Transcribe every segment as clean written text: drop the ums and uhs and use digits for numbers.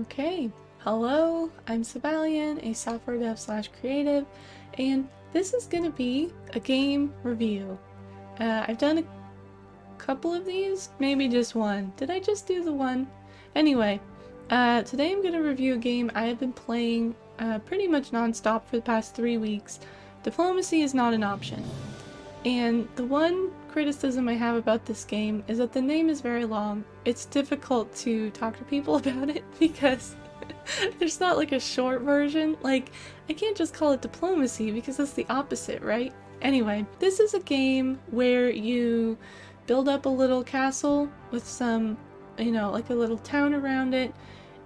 Okay, hello, I'm Sabalian, a software dev slash creative, and this is going to be a game review. I've done a couple of these, maybe just one. Did I just do the one? Anyway, today I'm going to review a game I have been playing pretty much non-stop for the past 3 weeks. Diplomacy is not an option. And the one criticism I have about this game is that the name is very long. It's difficult to talk to people about it because there's not like a short version. Like, I can't just call it diplomacy because that's the opposite, right? Anyway, this is a game where you build up a little castle with some, like a little town around it,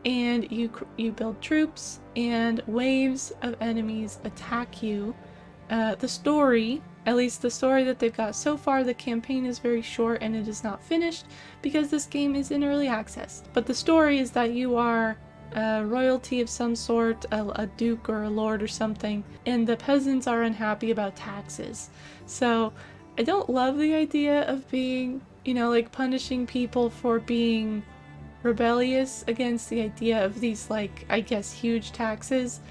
and you build troops, and waves of enemies attack you. The story, at least the story that they've got so far, the campaign is very short and it is not finished because this game is in early access. But the story is that you are royalty of some sort, a duke or a lord or something, and the peasants are unhappy about taxes. So I don't love the idea of being, like punishing people for being rebellious against the idea of these, like, I guess, huge taxes.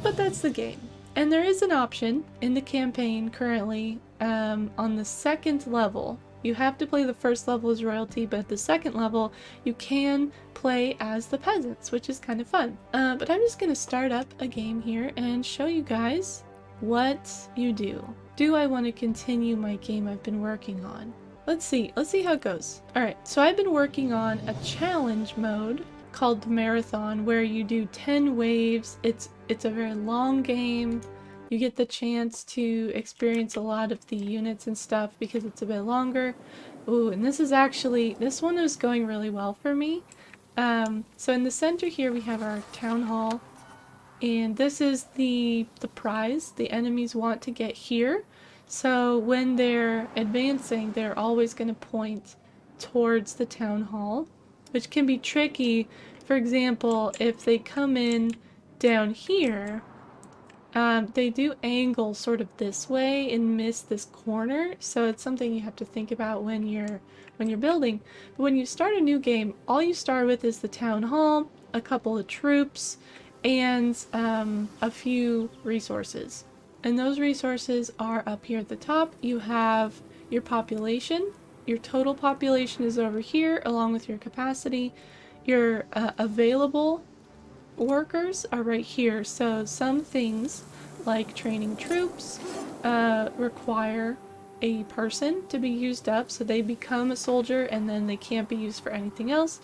But that's the game. And there is an option in the campaign currently on the second level. You have to play the first level as royalty, but at the second level, you can play as the peasants, which is kind of fun. But I'm just going to start up a game here and show you guys what you do. Do I want to continue my game I've been working on? Let's see how it goes. Alright, so I've been working on a challenge mode called the Marathon, where you do 10 waves. It's a very long game. You get the chance to experience a lot of the units and stuff because it's a bit longer. Ooh, and this one is going really well for me. So in the center here we have our town hall, and this is the prize. The enemies want to get here. So when they're advancing, they're always going to point towards the town hall, which can be tricky. For example, if they come in down here, they do angle sort of this way and miss this corner, so it's something you have to think about when you're building. But when you start a new game, all you start with is the town hall, a couple of troops, and a few resources. And those resources are up here at the top. You have your population. Your total population is over here, along with your capacity. Your available workers are right here. So some things, like training troops, require a person to be used up, so they become a soldier and then they can't be used for anything else.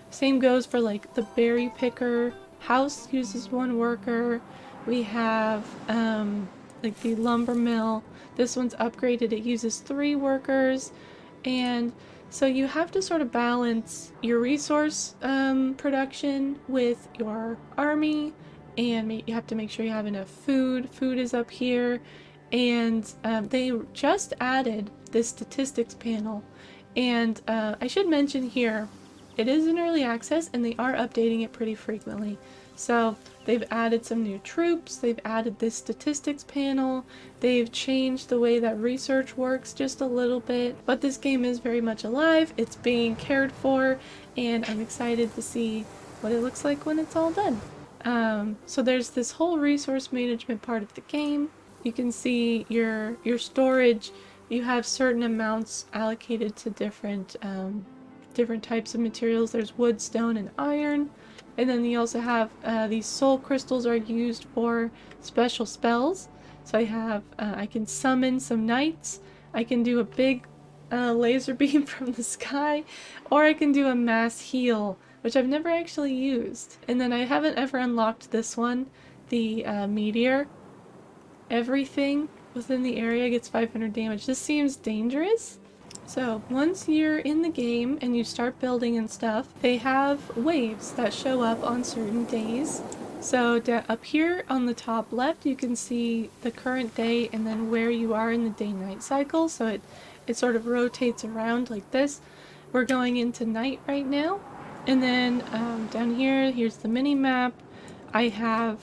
Same goes for like the berry picker house uses one worker. We have like the lumber mill. This one's upgraded, it uses 3 workers. And so you have to sort of balance your resource production with your army, and you have to make sure you have enough food. Food is up here, and they just added this statistics panel. And I should mention here, it is in early access and they are updating it pretty frequently. So they've added some new troops, they've added this statistics panel, they've changed the way that research works just a little bit, but this game is very much alive, it's being cared for, and I'm excited to see what it looks like when it's all done. So there's this whole resource management part of the game. You can see your storage. You have certain amounts allocated to different types of materials. There's wood, stone, and iron. And then you also have these soul crystals are used for special spells. So I can summon some knights. I can do a big laser beam from the sky, or I can do a mass heal, which I've never actually used. And then I haven't ever unlocked this one, the meteor. Everything within the area gets 500 damage. This seems dangerous. So once you're in the game and you start building and stuff, they have waves that show up on certain days. So up here on the top left, you can see the current day and then where you are in the day-night cycle. So it sort of rotates around like this. We're going into night right now. And then down here's the mini map. I have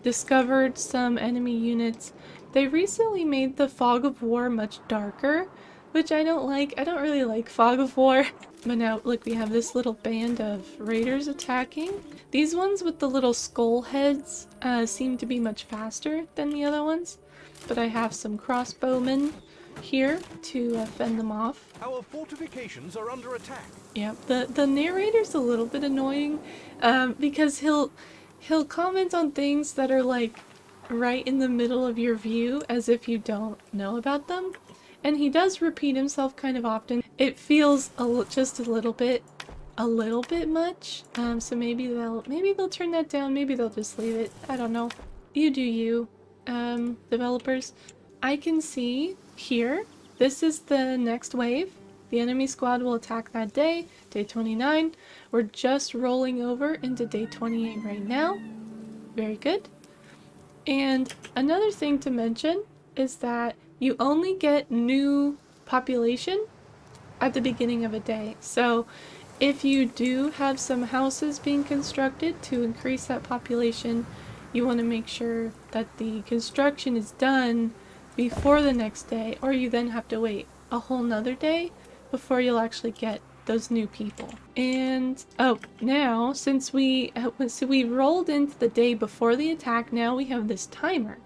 discovered some enemy units. They recently made the fog of war much darker, which I don't like. I don't really like fog of war. But now, look, we have this little band of raiders attacking. These ones with the little skull heads seem to be much faster than the other ones. But I have some crossbowmen here to fend them off. Our fortifications are under attack. Yeah, the narrator's a little bit annoying because he'll comment on things that are like right in the middle of your view as if you don't know about them. And he does repeat himself kind of often. It feels just a little bit much. So maybe they'll turn that down. Maybe they'll just leave it. I don't know. You do you, developers. I can see here, this is the next wave. The enemy squad will attack that day, day 29. We're just rolling over into day 28 right now. Very good. And another thing to mention is that you only get new population at the beginning of a day. So if you do have some houses being constructed to increase that population, you want to make sure that the construction is done before the next day, or you then have to wait a whole nother day before you'll actually get those new people. And oh, now since we rolled into the day before the attack, now we have this timer.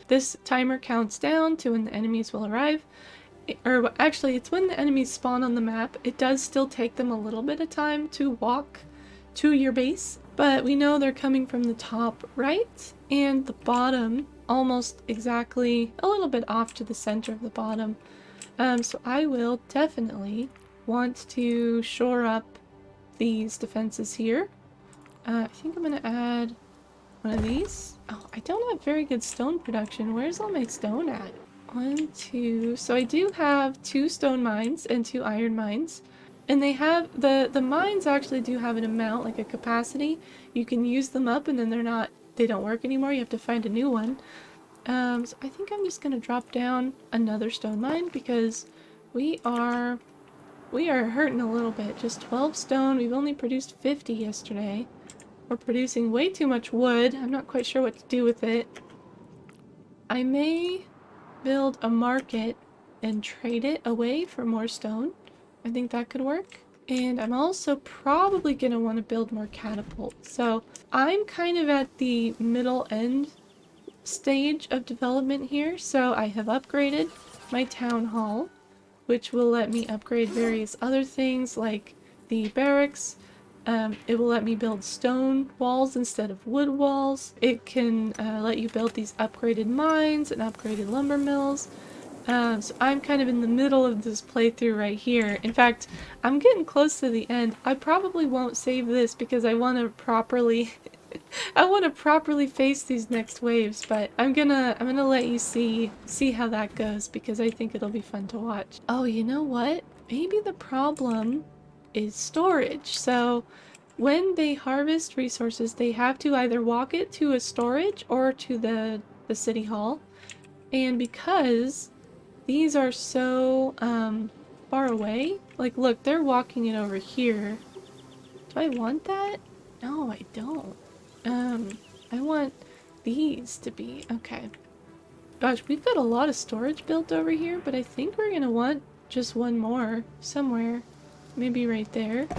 This timer counts down to when the enemies will arrive. Or actually, it's when the enemies spawn on the map. It does still take them a little bit of time to walk to your base, but we know they're coming from the top right and the bottom, almost exactly a little bit off to the center of the bottom. So I will definitely want to shore up these defenses here. I think I'm gonna add one of these. Oh, I don't have very good stone production. Where's all my stone at? 1, 2. So I do have 2 stone mines and 2 iron mines. And they have, the mines actually do have an amount, like a capacity. You can use them up and then they don't work anymore. You have to find a new one. So I think I'm just gonna drop down another stone mine because we are hurting a little bit. Just 12 stone. We've only produced 50 yesterday. We're producing way too much wood. I'm not quite sure what to do with it. I may build a market and trade it away for more stone. I think that could work. And I'm also probably going to want to build more catapults. So I'm kind of at the middle end stage of development here. So I have upgraded my town hall, which will let me upgrade various other things like the barracks. It will let me build stone walls instead of wood walls. It can let you build these upgraded mines and upgraded lumber mills. So I'm kind of in the middle of this playthrough right here. In fact, I'm getting close to the end. I probably won't save this because I want to properly face these next waves, but I'm gonna let you see how that goes because I think it'll be fun to watch. Oh, you know what? Maybe the problem is storage. So when they harvest resources, they have to either walk it to a storage or to the city hall. And because these are so far away, like look, they're walking it over here. Do I want that? No, I don't. I want these to be okay. Gosh, we've got a lot of storage built over here, but I think we're gonna want just one more somewhere. Maybe right there.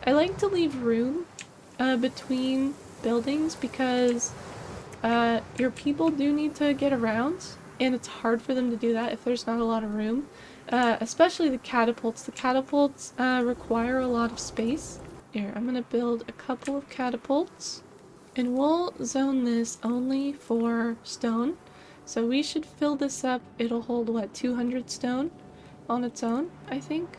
I like to leave room between buildings because your people do need to get around, and it's hard for them to do that if there's not a lot of room. Especially the catapults. The catapults require a lot of space. Here, I'm gonna build a couple of catapults, and we'll zone this only for stone. So we should fill this up. It'll hold, what, 200 stone on its own, I think.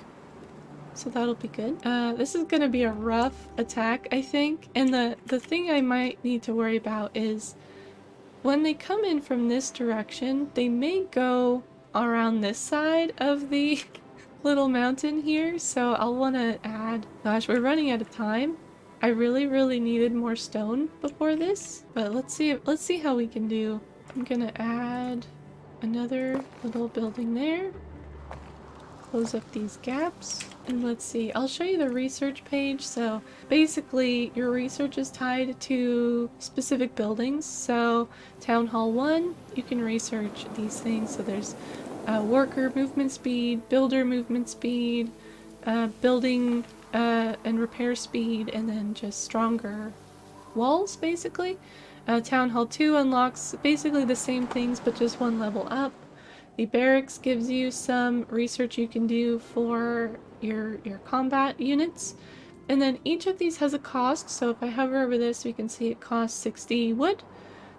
So that'll be good. This is gonna be a rough attack, I think. And the thing I might need to worry about is when they come in from this direction, they may go around this side of the little mountain here. So I'll want to add... Gosh, we're running out of time. I really needed more stone before this. But let's see how we can do. I'm gonna add another little building there. Close up these gaps. And let's see, I'll show you the research page. So basically your research is tied to specific buildings. So Town Hall 1, you can research these things. So there's worker movement speed, builder movement speed, building and repair speed, and then just stronger walls, basically. Town Hall 2 unlocks basically the same things, but just one level up. The barracks gives you some research you can do for your combat units. And then each of these has a cost, so if I hover over this, we can see it costs 60 wood.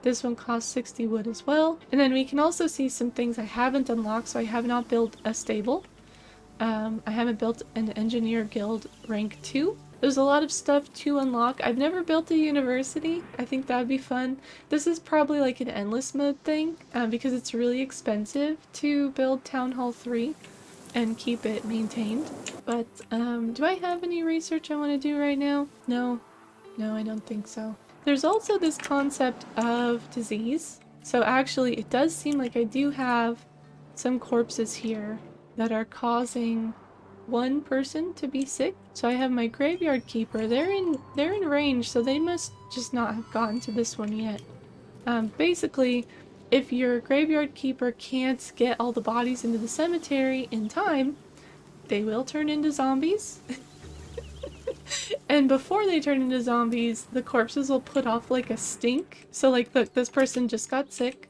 This one costs 60 wood as well. And then we can also see some things I haven't unlocked, so I have not built a stable. I haven't built an engineer guild rank 2. There's a lot of stuff to unlock. I've never built a university. I think that'd be fun. This is probably like an endless mode thing, because it's really expensive to build Town Hall 3 and keep it maintained. But do I have any research I want to do right now? No, I don't think so. There's also this concept of disease. So actually it does seem like I do have some corpses here that are causing one person to be sick. So I have my graveyard keeper. They're in range, so they must just not have gotten to this one yet. Basically, if your graveyard keeper can't get all the bodies into the cemetery in time, they will turn into zombies. And before they turn into zombies, the corpses will put off like a stink. So like, look, this person just got sick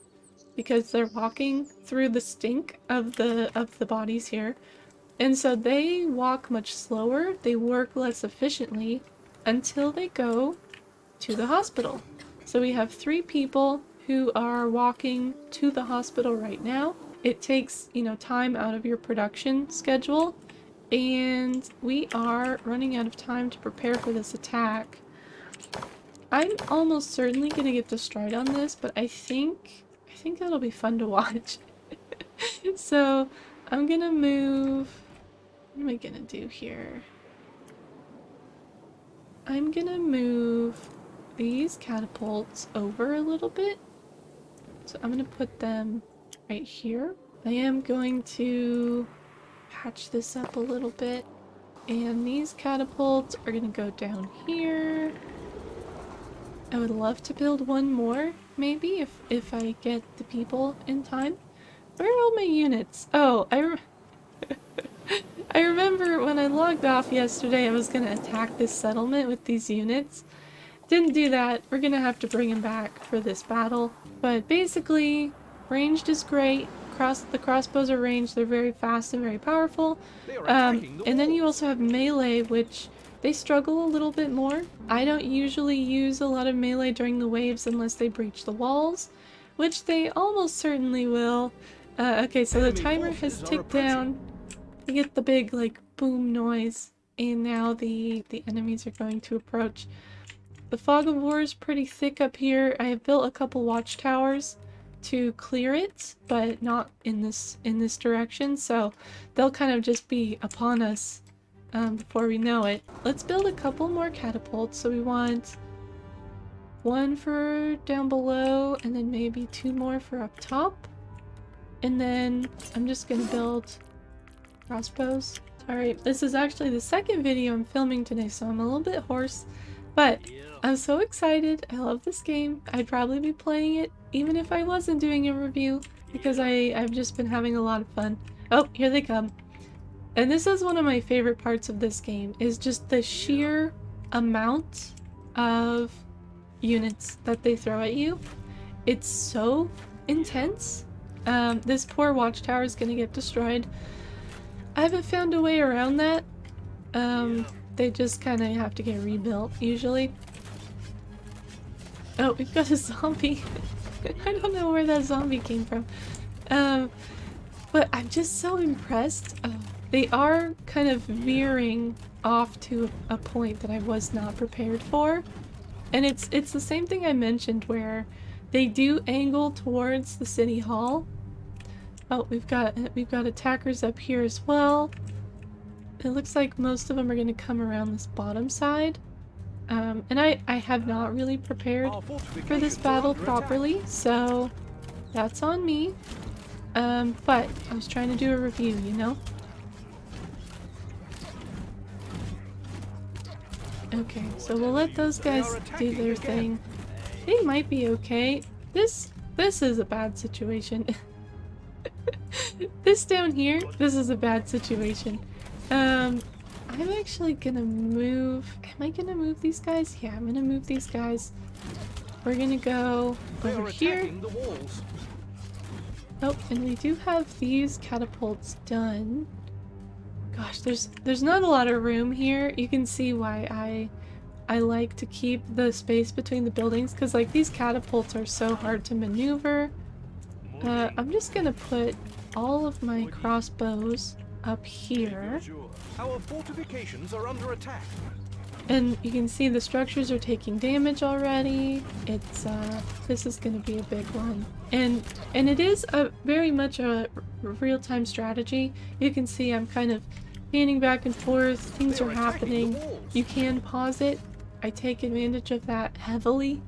because they're walking through the stink of the bodies here. And so they walk much slower, they work less efficiently until they go to the hospital. So we have 3 people who are walking to the hospital right now. It takes, you know, time out of your production schedule, and we are running out of time to prepare for this attack. I'm almost certainly gonna get destroyed on this, but I think that'll be fun to watch. So I'm gonna move. What am I gonna do here? I'm gonna move these catapults over a little bit. So I'm gonna put them right here. I am going to patch this up a little bit. And these catapults are gonna go down here. I would love to build one more, maybe, if I get the people in time. Where are all my units? Oh, I remember when I logged off yesterday, I was gonna attack this settlement with these units. Didn't do that. We're gonna have to bring them back for this battle. But basically, ranged is great. The crossbows are ranged. They're very fast and very powerful. And then you also have melee, which they struggle a little bit more. I don't usually use a lot of melee during the waves unless they breach the walls, which they almost certainly will. Okay, so the timer has ticked down. You get the big, like, boom noise, and now the enemies are going to approach. The fog of war is pretty thick up here. I have built a couple watchtowers to clear it, but not in this direction, so they'll kind of just be upon us before we know it. Let's build a couple more catapults. So we want 1 for down below, and then maybe 2 more for up top. And then I'm just gonna build crossbows. Alright, this is actually the second video I'm filming today, so I'm a little bit hoarse, but I'm so excited. I love this game. I'd probably be playing it even if I wasn't doing a review, because I've just been having a lot of fun. Oh, here they come. And this is one of my favorite parts of this game, is just the sheer amount of units that they throw at you. It's so intense. This poor watchtower is gonna get destroyed. I haven't found a way around that. They just kind of have to get rebuilt, usually. Oh, we've got a zombie. I don't know where that zombie came from. But I'm just so impressed. They are kind of veering off to a point that I was not prepared for. And it's the same thing I mentioned, where they do angle towards the city hall. Oh, we've got attackers up here as well. It looks like most of them are going to come around this bottom side. And I have not really prepared for this battle properly, so that's on me. But I was trying to do a review, you know? Okay, so we'll let those guys do their thing. They might be okay. This is a bad situation. This down here, this is a bad situation. I'm actually gonna move. Am I gonna move these guys? Yeah, I'm gonna move these guys. We're gonna go They over are here. attacking the walls. Oh, and we do have these catapults done. Gosh, there's not a lot of room here. You can see why I like to keep the space between the buildings, because like these catapults are so hard to maneuver. I'm just gonna put all of my crossbows up here. Our fortifications are under attack. And you can see the structures are taking damage already. It's this is gonna be a big one. And it is a very much a real-time strategy. You can see I'm kind of panning back and forth, things They are are attacking happening. the walls. You can pause it. I take advantage of that heavily.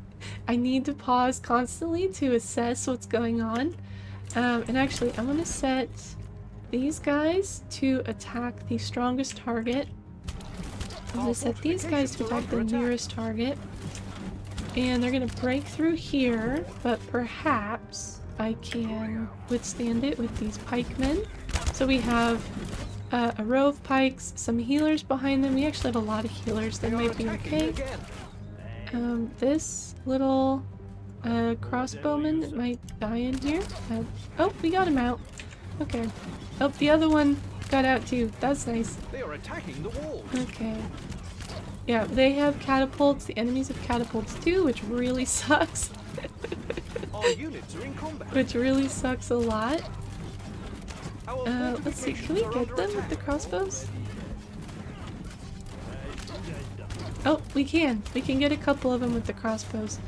I need to pause constantly to assess what's going on. And actually, I'm gonna set these guys to attack the strongest target. I'm gonna set these guys to attack the nearest target. And they're gonna break through here, but perhaps I can withstand it with these pikemen. So we have a row of pikes, some healers behind them. We actually have a lot of healers. They might be okay. This little crossbowman might die in here. Oh, we got him out. Okay. Oh, the other one got out too. That's nice. They are attacking the walls. Okay. Yeah, they have catapults. The enemies have catapults too, which really sucks. Our units are in combat. Which really sucks a lot. Our Let's see, can we fortifications are get under them with attack. the crossbows? Oh, we can. We can get a couple of them with the crossbows.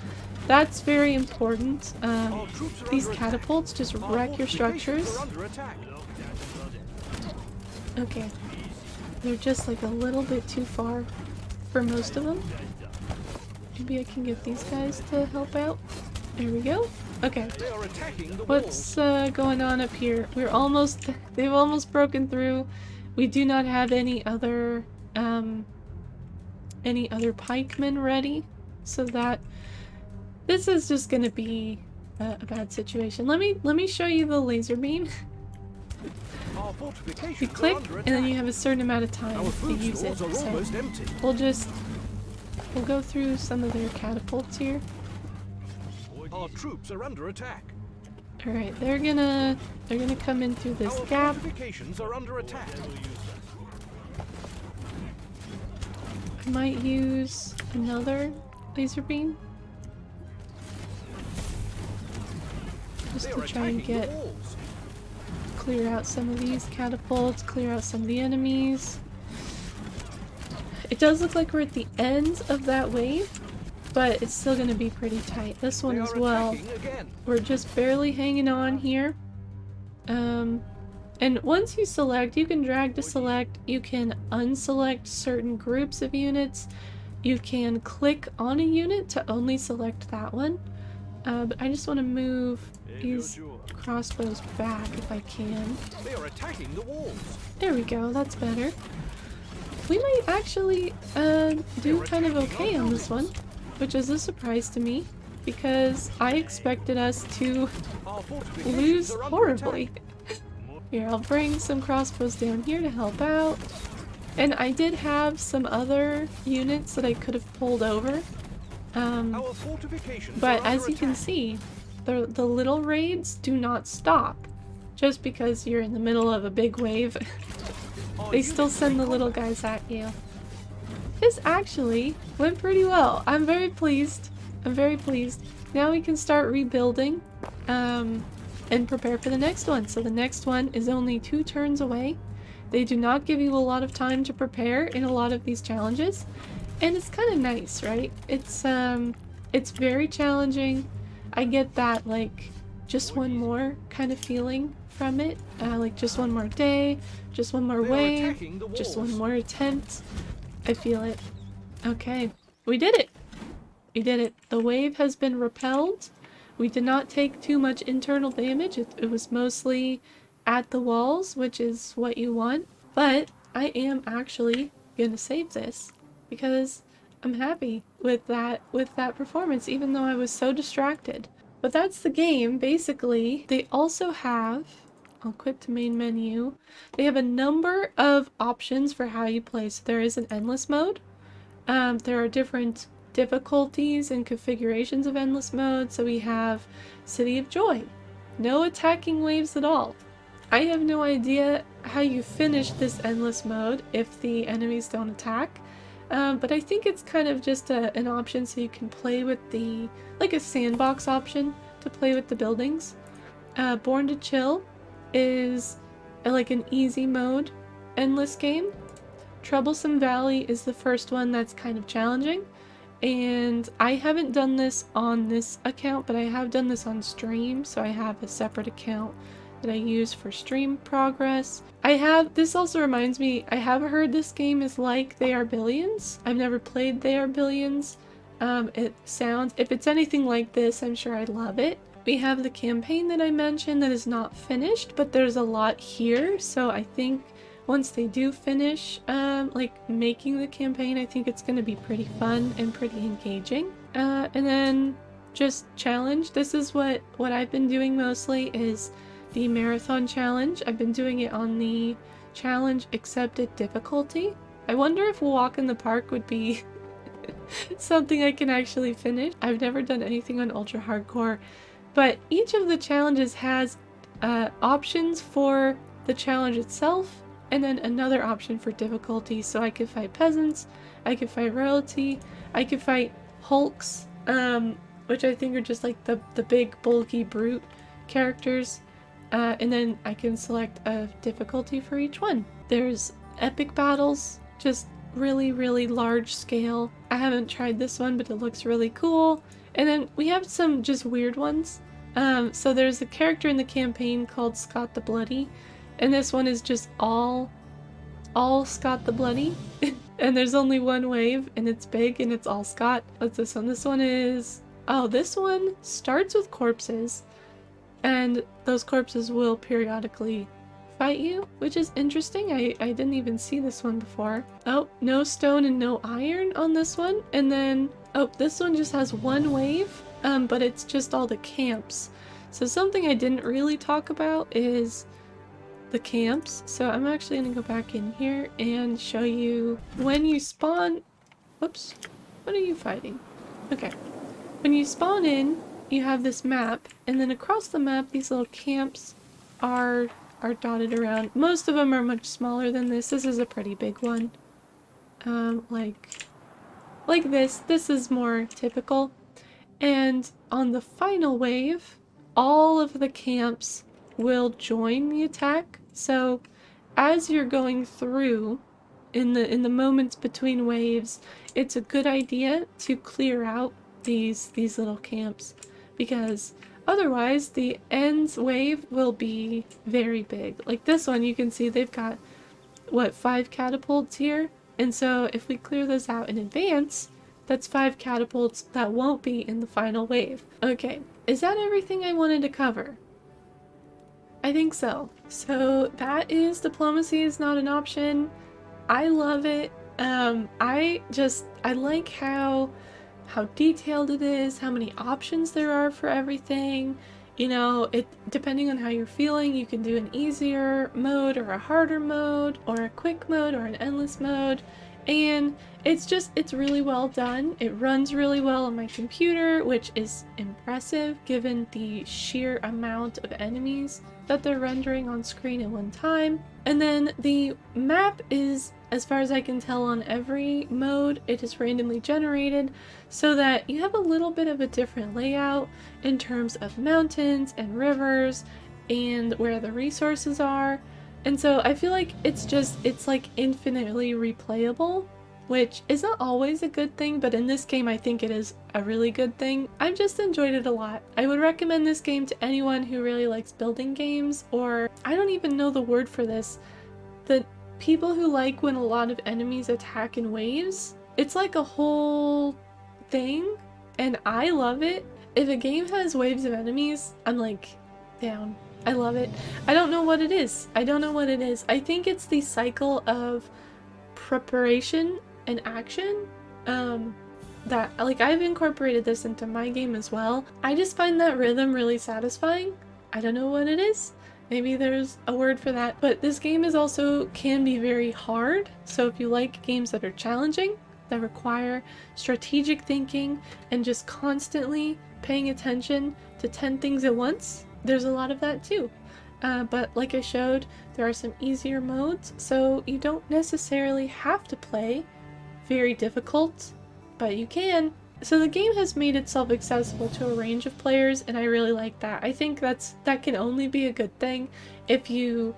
That's very important. Our troops are These under attack. catapults just Our wreck your fortifications structures. are under attack. Okay. They're just like a little bit too far for most of them. Maybe I can get these guys to help out. There we go. Okay. They are attacking the What's walls. going on up here? We're almost, they've almost broken through. We do not have any other pikemen ready, so that this is just gonna be a bad situation. Let me show you the laser beam. Our fortifications You are click, under and then attack. you have a certain amount of time Our to food use it. stores are So almost empty. we'll go through some of their catapults here. Our troops are under attack. All right, they're gonna come in through this Our gap. fortifications are under attack. I might use another laser beam just They to are try and attacking the get walls. clear out some of these catapults, clear out some of the enemies. It does look like we're at the end of that wave, but it's still going to be pretty tight. This one They as are well. attacking again. We're just barely hanging on here. And once you select, you can drag to select, you can unselect certain groups of units, you can click on a unit to only select that one. But I just want to move these crossbows back if I can. They are attacking the walls. There we go, that's better. We might actually do kind of okay on this one, which is a surprise to me, because I expected us to Our fortifications lose are under horribly. attack. Here, I'll bring some crossbows down here to help out. And I did have some other units that I could have pulled over. Our fortifications But are as under you can attack. see, the little raids do not stop. Just because you're in the middle of a big wave, Our they still units are send in the little combat. guys at you. This actually went pretty well. I'm very pleased. I'm very pleased. Now we can start rebuilding and prepare for the next one. So the next one is only 2 turns away. They do not give you a lot of time to prepare in a lot of these challenges. And it's kind of nice, right? It's very challenging. I get that, like, just one more kind of feeling from it. Like, just one more day, just one more They are wave, attacking the just one walls. more attempt. I feel it. Okay, we did it! We did it. The wave has been repelled. We did not take too much internal damage. It was mostly at the walls, which is what you want. But I am actually gonna save this because I'm happy with that performance, even though I was so distracted. But that's the game. Basically, they also have I'll quit to main menu. They have a number of options for how you play. So there is an endless mode. There are different difficulties and configurations of endless mode. So we have City of Joy. No attacking waves at all. I have no idea how you finish this endless mode if the enemies don't attack. But I think it's kind of just an option so you can play with the, like a sandbox option to play with the buildings. Born to Chill is like an easy mode endless game. Troublesome Valley is the first one that's kind of challenging. And I haven't done this on this account, but I have done this on stream, so I have a separate account that I use for stream progress. This also reminds me, I have heard this game is like They Are Billions. I've never played They Are Billions. If it's anything like this, I'm sure I'd love it. We have the campaign that I mentioned that is not finished, but there's a lot here, so I think once they do finish like making the campaign, I think it's going to be pretty fun and pretty engaging. And then just challenge. This is what I've been doing mostly is the marathon challenge. I've been doing it on the challenge accepted difficulty. I wonder if Walk in the Park would be something I can actually finish. I've never done anything on ultra hardcore, but each of the challenges has options for the challenge itself and then another option for difficulty. So I could fight peasants, I could fight royalty, I could fight hulks, which I think are just like the big bulky brute characters. And then I can select a difficulty for each one. There's epic battles, just really, really large scale. I haven't tried this one, but it looks really cool. And then we have some just weird ones. So there's a character in the campaign called Scott the Bloody, and this one is just all Scott the Bloody. And there's only one wave, and it's big, and it's all Scott. What's this one? This one is... Oh, this one starts with corpses, and those corpses will periodically fight you, which is interesting. I didn't even see this one before. Oh, no stone and no iron on this one. And then, oh, this one just has one wave, but it's just all the camps. So something I didn't really talk about is the camps. So I'm actually gonna go back in here and show you when you spawn. Whoops, what are you fighting? Okay, when you spawn in, you have this map, and then across the map these little camps are dotted around. Most of them are much smaller than this. This is a pretty big one. Like this. This is more typical. And on the final wave, all of the camps will join the attack. So as you're going through in the moments between waves, it's a good idea to clear out these little camps, because otherwise the ends wave will be very big. Like this one, you can see they've got what, 5 catapults here, and so if we clear this out in advance, that's 5 catapults that won't be in the final wave. Okay, is that everything I wanted to cover? I think so. So that is Diplomacy is Not an Option. I love it. I like how detailed it is, how many options there are for everything. You know, depending on how you're feeling, you can do an easier mode or a harder mode or a quick mode or an endless mode. And it's really well done. It runs really well on my computer, which is impressive given the sheer amount of enemies that they're rendering on screen at one time. And then the map is, as far as I can tell, on every mode, it is randomly generated so that you have a little bit of a different layout in terms of mountains and rivers and where the resources are. And so I feel like it's like infinitely replayable, which isn't always a good thing, but in this game I think it is a really good thing. I've just enjoyed it a lot. I would recommend this game to anyone who really likes building games, or I don't even know the word for this, the people who like when a lot of enemies attack in waves. It's like a whole thing, and I love it. If a game has waves of enemies, I'm like down. I love it. I don't know what it is. I think it's the cycle of preparation and action that, like, I've incorporated this into my game as well. I just find that rhythm really satisfying. I don't know what it is. Maybe there's a word for that. But this game is also can be very hard. So if you like games that are challenging, that require strategic thinking and just constantly paying attention to 10 things at once, there's a lot of that too. But like I showed, there are some easier modes, so you don't necessarily have to play very difficult, but you can. So the game has made itself accessible to a range of players, and I really like that. I think that can only be a good thing if you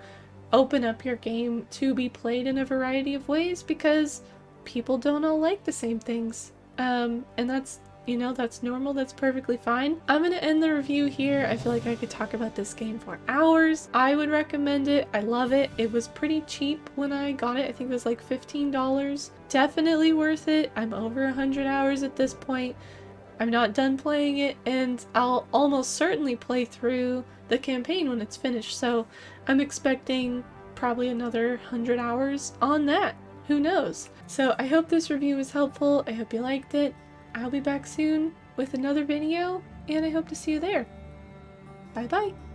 open up your game to be played in a variety of ways, because people don't all like the same things. And that's, you know, that's normal, that's perfectly fine. I'm gonna end the review here. I feel like I could talk about this game for hours. I would recommend it. I love it. It was pretty cheap when I got it. I think it was like $15. Definitely worth it. I'm over 100 hours at this point. I'm not done playing it, and I'll almost certainly play through the campaign when it's finished. So I'm expecting probably another 100 hours on that. Who knows? So I hope this review was helpful. I hope you liked it. I'll be back soon with another video, and I hope to see you there. Bye bye!